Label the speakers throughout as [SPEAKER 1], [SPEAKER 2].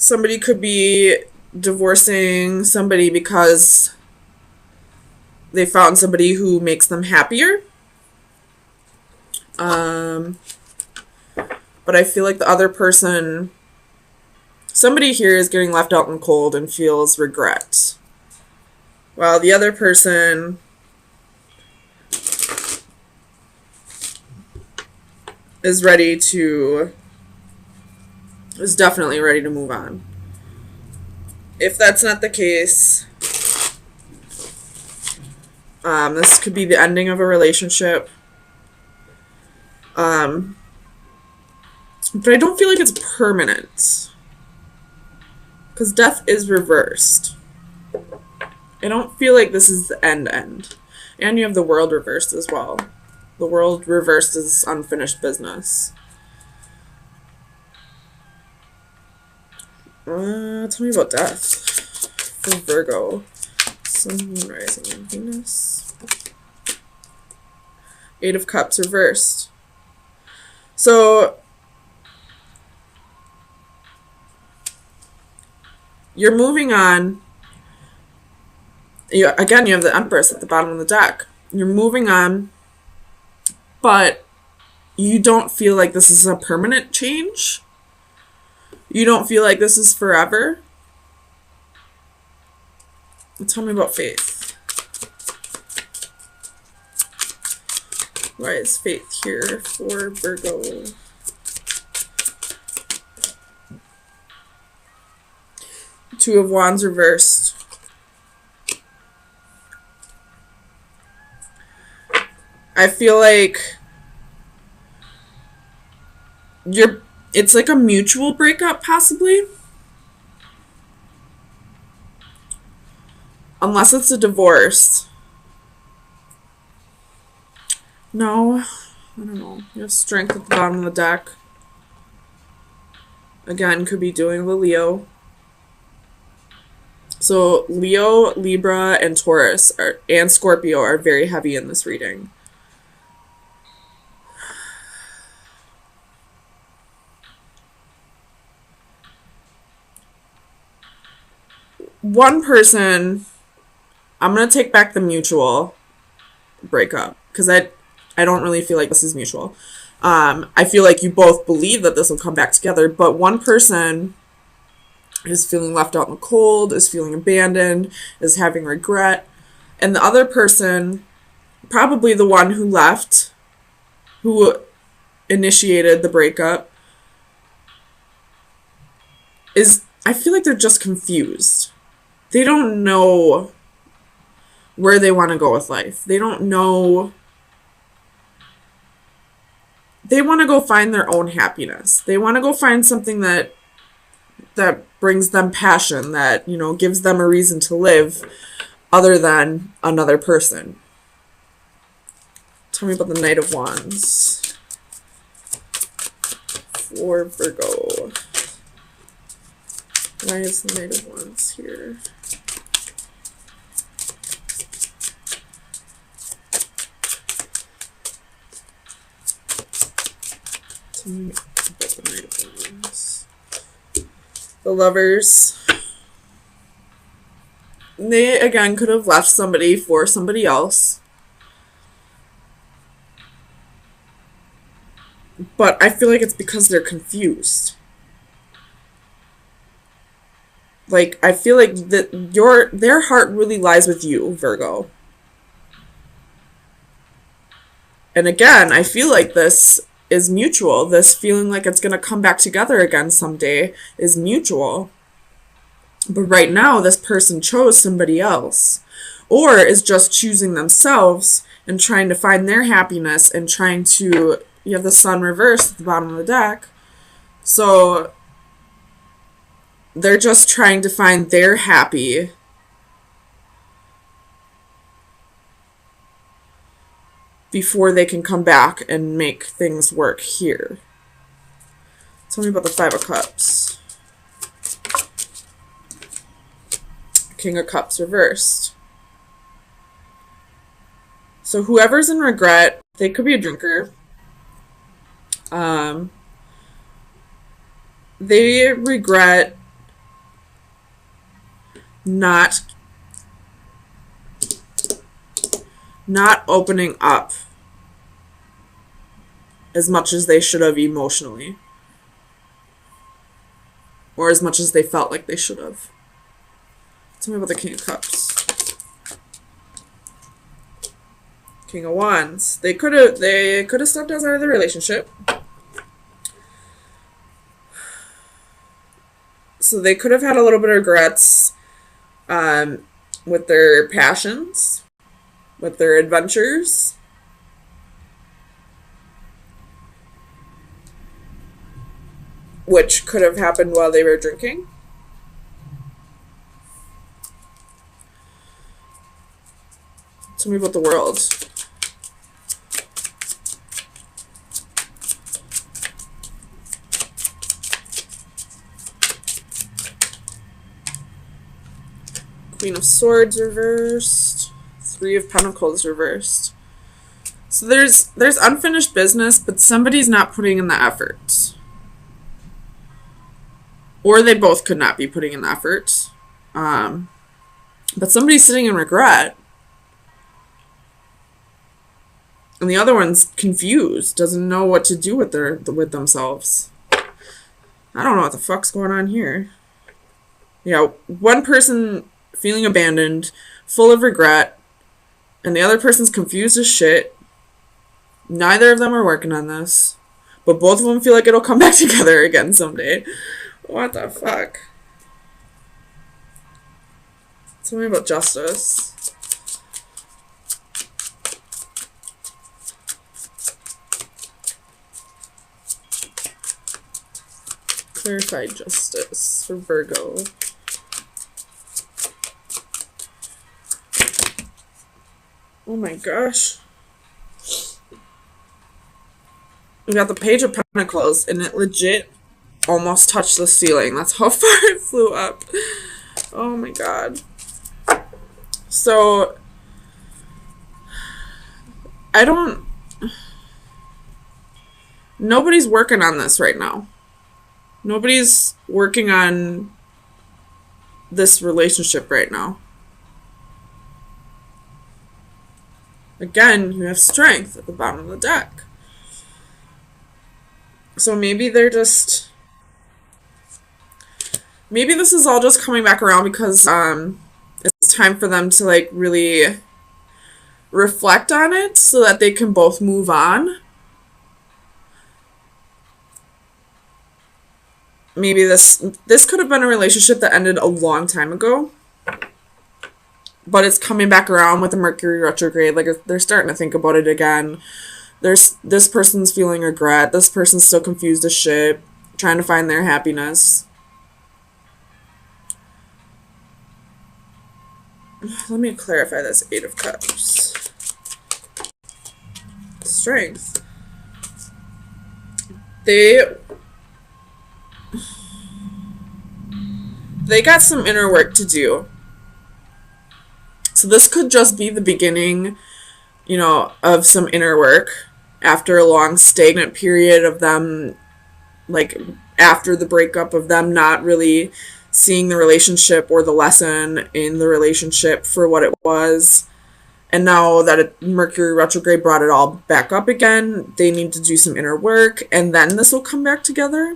[SPEAKER 1] Somebody could be divorcing somebody because they found somebody who makes them happier. But I feel like the other person, somebody here is getting left out in the cold and feels regret. While the other person is definitely ready to move on. If that's not the case, this could be the ending of a relationship. But I don't feel like it's permanent. Because death is reversed. I don't feel like this is the end. And you have the world reversed as well. The world reversed is unfinished business. Tell me about death. For Virgo. Sun, Moon, Rising, and Venus. Eight of Cups reversed. So, you're moving on. Again, you have the Empress at the bottom of the deck. You're moving on, but you don't feel like this is a permanent change. You don't feel like this is forever. Tell me about faith. Why is faith here for Virgo? Two of Wands reversed. I feel like it's like a mutual breakup, possibly. Unless it's a divorce. No, I don't know. You have Strength at the bottom of the deck. Again, could be doing the Leo. So Leo, Libra, and Taurus and Scorpio are very heavy in this reading. One person, I'm going to take back the mutual breakup because I don't really feel like this is mutual. I feel like you both believe that this will come back together, but one person is feeling left out in the cold, is feeling abandoned, is having regret, and the other person, probably the one who left, who initiated the breakup, I feel like they're just confused. They don't know where they want to go with life. They don't know. They want to go find their own happiness. They want to go find something that brings them passion, that, gives them a reason to live other than another person. Tell me about the Knight of Wands for Virgo. Why is the Knight of Wands here? Tell me about the Knight of Wands. The Lovers. They, again, could have left somebody for somebody else. But I feel like it's because they're confused. Like, I feel like their heart really lies with you, Virgo. And again, I feel like this is mutual. This feeling like it's going to come back together again someday is mutual. But right now, this person chose somebody else. Or is just choosing themselves and trying to find their happiness and trying to... You have the Sun reversed at the bottom of the deck. So they're just trying to find their happy. Before they can come back and make things work here. Tell me about the Five of Cups. King of Cups reversed. So whoever's in regret, they could be a drinker. They regret not opening up as much as they should have emotionally, or as much as they felt like they should have. Tell me about the King of Cups. King of Wands. They could have stepped outside of the relationship. So they could have had a little bit of regrets with their passions, with their adventures. Which could have happened while they were drinking. Tell me about the World. Queen of Swords reversed. Three of Pentacles reversed. So there's unfinished business, but somebody's not putting in the effort. Or they both could not be putting in the effort. But somebody's sitting in regret. And the other one's confused, doesn't know what to do with themselves. I don't know what the fuck's going on here. You know, one person feeling abandoned, full of regret, and the other person's confused as shit. Neither of them are working on this, but both of them feel like it'll come back together again someday. What the fuck? Tell me about Justice. Clarify Justice for Virgo. Oh my gosh. We got the Page of Pentacles, and it legit almost touched the ceiling. That's how far it flew up. Oh my god. So, nobody's working on this right now. Nobody's working on this relationship right now. Again, you have Strength at the bottom of the deck. So maybe they're just... Maybe this is all just coming back around because it's time for them to like really reflect on it so that they can both move on. Maybe this could have been a relationship that ended a long time ago. But it's coming back around with the Mercury retrograde. Like, they're starting to think about it again. This person's feeling regret. This person's still confused as shit. Trying to find their happiness. Let me clarify this. 8 of Cups. Strength. They got some inner work to do. So this could just be the beginning, you know, of some inner work after a long stagnant period of them, like after the breakup, of them not really seeing the relationship or the lesson in the relationship for what it was. And now that Mercury retrograde brought it all back up again, they need to do some inner work, and then this will come back together.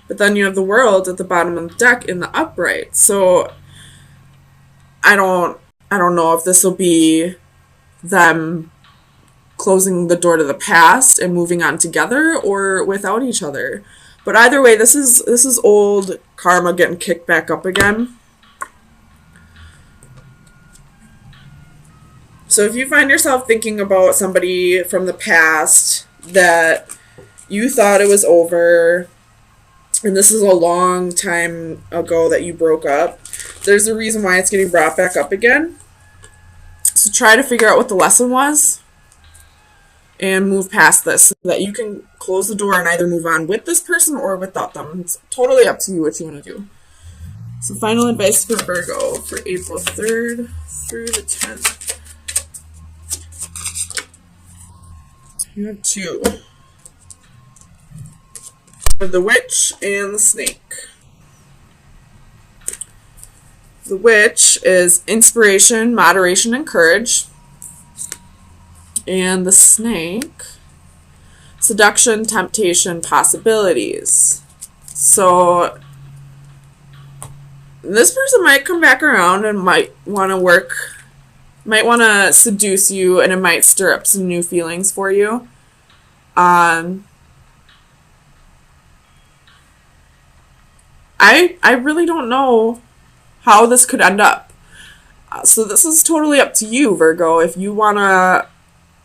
[SPEAKER 1] But then you have the World at the bottom of the deck in the upright. So I don't know if this will be them closing the door to the past and moving on together or without each other. But either way, this is old karma getting kicked back up again. So if you find yourself thinking about somebody from the past that you thought it was over, and this is a long time ago that you broke up, there's a reason why it's getting brought back up again. So try to figure out what the lesson was and move past this so that you can close the door and either move on with this person or without them. It's totally up to you what you want to do. So final advice for Virgo for April 3rd through the 10th. You have 2. The witch and the snake. The witch is inspiration, moderation, and courage. And the snake, seduction, temptation, possibilities. So this person might come back around and might want to seduce you, and it might stir up some new feelings for you. I really don't know how this could end up. So this is totally up to you, Virgo, if you want to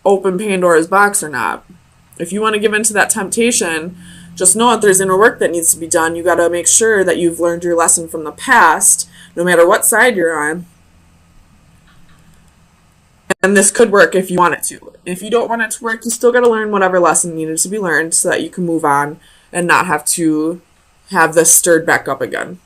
[SPEAKER 1] open Pandora's box or not. If you want to give in to that temptation, just know that there's inner work that needs to be done. You got to make sure that you've learned your lesson from the past, no matter what side you're on. And this could work if you want it to. If you don't want it to work, you still got to learn whatever lesson needed to be learned so that you can move on and not have to have this stirred back up again.